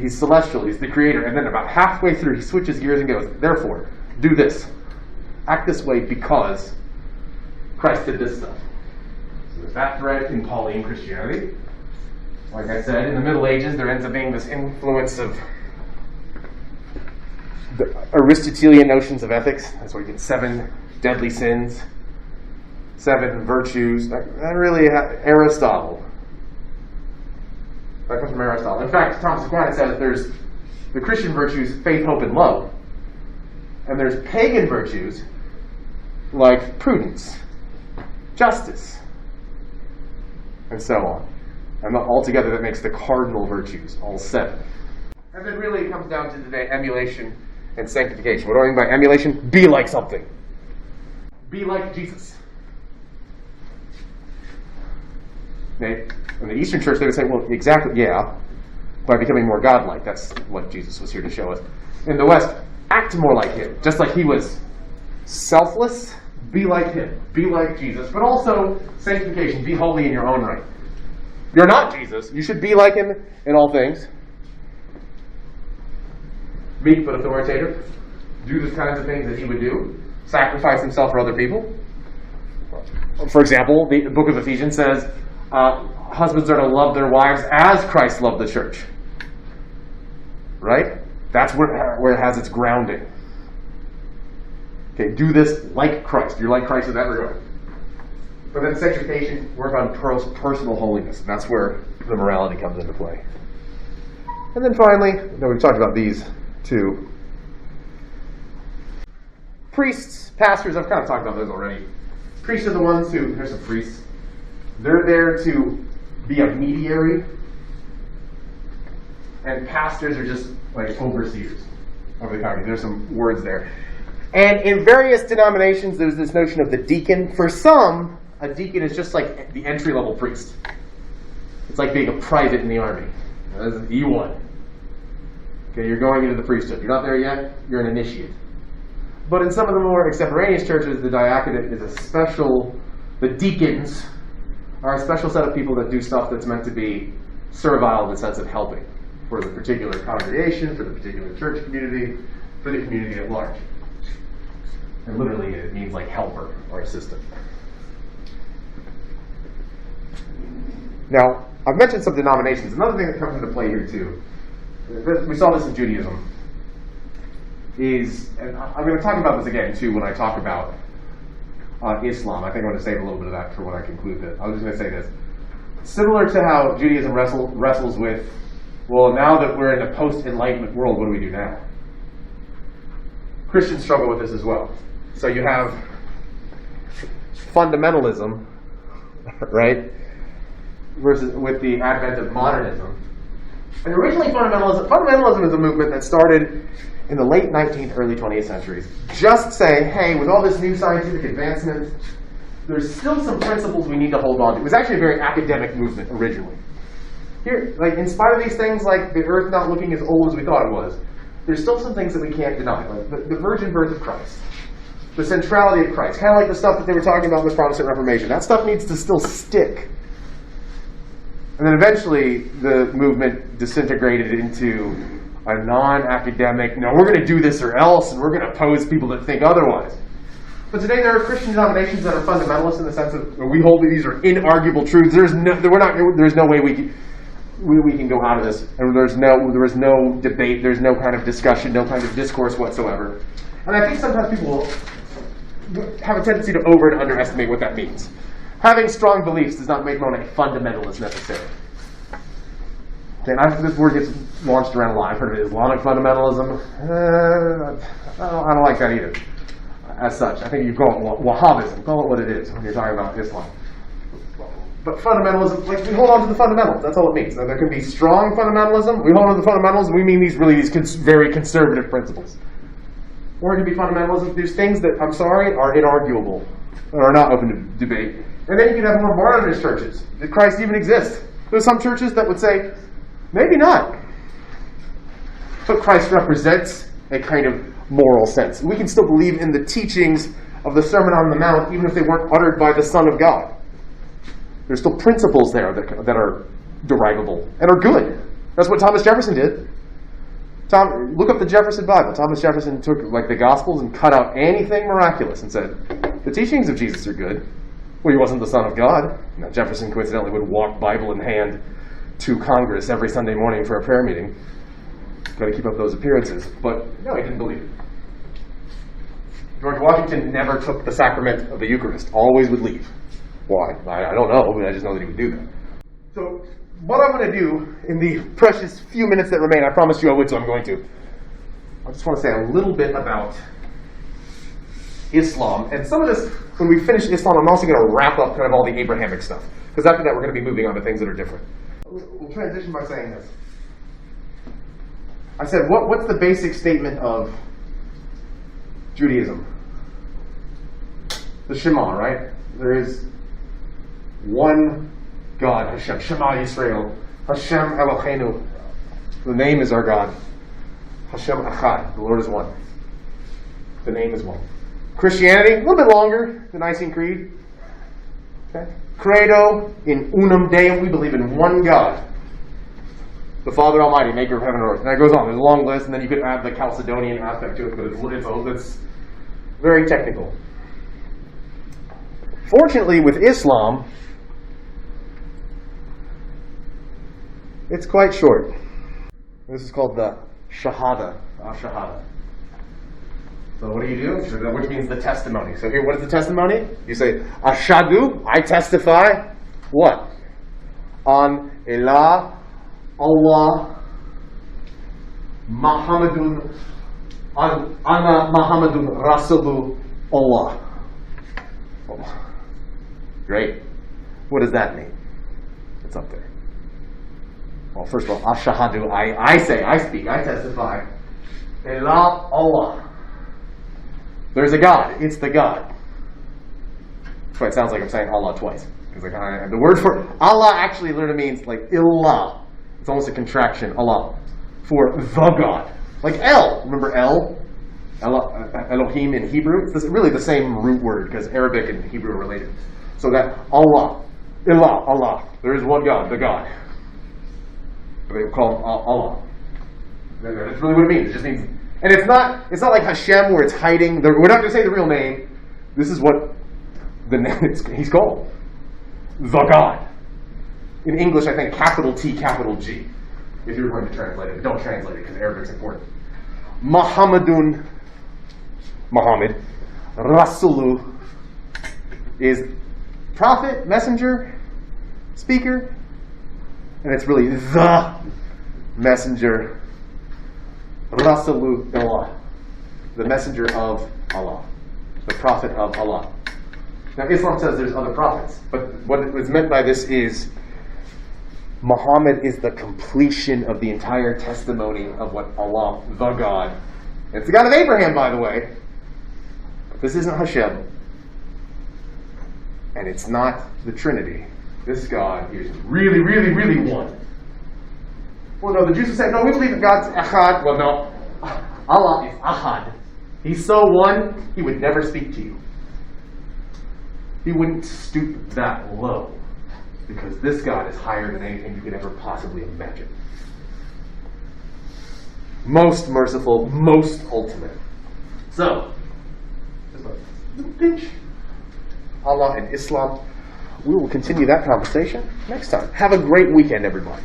He's celestial. He's the creator. And then about halfway through, he switches gears and goes, therefore, do this. Act this way because Christ did this stuff. So there's that thread in Pauline Christianity. Like I said, in the Middle Ages, there ends up being this influence of the Aristotelian notions of ethics. That's where you get 7 deadly sins, 7 virtues. That really Aristotle. That comes from Aristotle. In fact, Thomas Aquinas says there's the Christian virtues, faith, hope, and love. And there's pagan virtues like prudence, justice, and so on. And altogether that makes the cardinal virtues, all 7. And then really it comes down to today emulation and sanctification. What do I mean by emulation? Be like something. Be like Jesus. Okay? In the Eastern Church, they would say, well, exactly, yeah, by becoming more godlike. That's what Jesus was here to show us. In the West, act more like him, just like he was selfless, be like him, be like Jesus, but also sanctification, be holy in your own right. You're not Jesus, you should be like him in all things. Meek but authoritative, do the kinds of things that he would do, sacrifice himself for other people. For example, the book of Ephesians says, husbands are to love their wives as Christ loved the church. Right? That's where it has its grounding. Okay, do this like Christ. You're like Christ in that regard. But then sanctification, work on personal holiness. And that's where the morality comes into play. And then finally, we've talked about these two. Priests, pastors, I've kind of talked about those already. Priests are the ones who, here's some priests. They're there to be a mediary. And pastors are just like overseers of the congregation. There's some words there. And in various denominations, there's this notion of the deacon. For some, a deacon is just like the entry-level priest. It's like being a private in the army. That's E1. Okay, you're going into the priesthood. You're not there yet, you're an initiate. But in some of the more extemporaneous churches, the diaconate is the deacons are a special set of people that do stuff that's meant to be servile in the sense of helping for the particular congregation, for the particular church community, for the community at large. And literally it means like helper or assistant. Now, I've mentioned some denominations. Another thing that comes into play here too, we saw this in Judaism, is, and I'm going to talk about this again too when I talk about Islam. I think I'm going to save a little bit of that for when I conclude this. I was just going to say this. Similar to how Judaism wrestles with, well, now that we're in a post-Enlightenment world, what do we do now? Christians struggle with this as well. So you have fundamentalism, right, versus with the advent of modernism. And originally fundamentalism is a movement that started in the late 19th, early 20th centuries. Just saying, hey, with all this new scientific advancement, there's still some principles we need to hold on to. It was actually a very academic movement originally. Here, like in spite of these things, like the earth not looking as old as we thought it was, there's still some things that we can't deny, like the virgin birth of Christ, the centrality of Christ, kind of like the stuff that they were talking about in the Protestant Reformation. That stuff needs to still stick. And then eventually the movement disintegrated into a non-academic, no, we're going to do this or else, and we're going to oppose people that think otherwise. But today there are Christian denominations that are fundamentalists in the sense of we hold that these are inarguable truths. There's no way we can go out of this, and there is no debate, there's no kind of discussion, no kind of discourse whatsoever. And I think sometimes people have a tendency to over and underestimate what that means. Having strong beliefs does not make one a fundamentalist necessarily. Okay, and this word gets launched around a lot. I've heard of Islamic fundamentalism. I don't like that either. As such, I think you call it Wahhabism. Call it what it is when you're talking about Islam. But fundamentalism, like we hold on to the fundamentals. That's all it means. Now, there can be strong fundamentalism. We hold on to the fundamentals. We mean these very conservative principles. Or it can be fundamentalism. There's things that, I'm sorry, are inarguable, or are not open to debate. And then you can have more modernist churches. Did Christ even exist? There's some churches that would say, maybe not. But Christ represents a kind of moral sense. We can still believe in the teachings of the Sermon on the Mount, even if they weren't uttered by the Son of God. There's still principles there that are derivable and are good. That's what Thomas Jefferson did. Look up the Jefferson Bible. Thomas Jefferson took the Gospels and cut out anything miraculous and said, the teachings of Jesus are good. Well, he wasn't the Son of God. Now, Jefferson coincidentally would walk Bible in hand to Congress every Sunday morning for a prayer meeting. Got to keep up those appearances. But no, he didn't believe it. George Washington never took the sacrament of the Eucharist. Always would leave. Why? I don't know, but I just know that he would do that. So what I'm going to do in the precious few minutes that remain, I promised you I would, so I'm going to. I just want to say a little bit about Islam. And some of this, when we finish Islam, I'm also going to wrap up kind of all the Abrahamic stuff. Because after that, we're going to be moving on to things that are different. We'll transition by saying this. I said, what's the basic statement of Judaism? The Shema, right? There is one God, Hashem, Shema Yisrael, Hashem Eloheinu. The name is our God. Hashem Echad, the Lord is one. The name is one. Christianity, a little bit longer, the Nicene Creed. Okay. Credo in unum Deum, we believe in one God. The Father Almighty, maker of heaven and earth. And that goes on. There's a long list, and then you could add the Chalcedonian aspect to it, but it's very technical. Fortunately, with Islam, it's quite short. This is called the Shahada. Shahada. So what do? Which means the testimony. So here, what is the testimony? You say, Ashadu, I testify. What? On Allah, Muhammadun, Anna Muhammadun Rasulu Allah. Great. What does that mean? It's up there. Well, first of all, Ashahadu, I say, I speak, I testify. Ilah Allah. There's a God. It's the God. That's why it sounds like I'm saying Allah twice. Because the word for Allah actually literally means like illah. It's almost a contraction, Allah, for the God. Like El. Remember El? Elohim in Hebrew? It's really the same root word because Arabic and Hebrew are related. So that Allah, Ilah, Allah. There is one God, the God. They call him Allah. That's really what it means. It just means, and it's not like Hashem where it's hiding. We're not going to say the real name. This is what the name he's called. The God. In English, I think capital T, capital G. If you're going to translate it, don't translate it because Arabic's important. Muhammed, Rasulu is prophet, messenger, speaker, and it's really the messenger, Rasulu Allah, the messenger of Allah, the prophet of Allah. Now Islam says there's other prophets, but what is meant by this is Muhammad is the completion of the entire testimony of what Allah, the God, and it's the God of Abraham, by the way. This isn't Hashem, and it's not the Trinity. This God is really, really, really one. Well, no, the Jews would say, no, we believe that God's Ahad. Well, no, Allah is Ahad. He's so one, he would never speak to you. He wouldn't stoop that low, because this God is higher than anything you could ever possibly imagine. Most merciful, most ultimate. So, just a little pinch. Allah and Islam. We will continue that conversation next time. Have a great weekend, everybody.